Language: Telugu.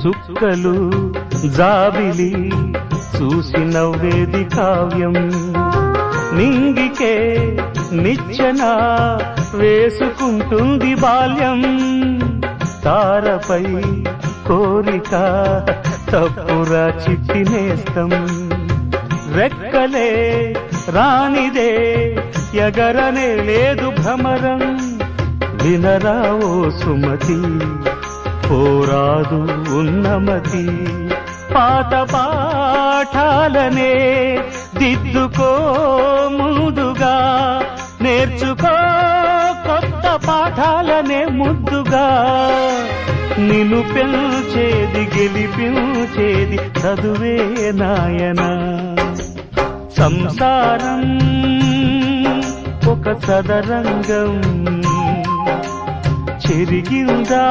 చుక్కలు జాబిలి చూసి నవ్వేది కావ్యం నింగికే నిచ్చెన వేసుకుంటుంది బాల్యం తారపై కోరిక తప్పురా చిట్టినేస్తం రెక్కలే రానిదే ఎగరనే లేదు భ్రమరం వినరావో సుమతి పోరాదు ఉన్నమతి పాత పాఠాలనే దిద్దుకో ముందుగా నేర్చుకో కొత్త పాఠాలనే ముద్దుగా నిన్ను పెంచేది గెలిపించేది చదువే నాయనా సంసారం ఒక సదరంగం చెరిగిందా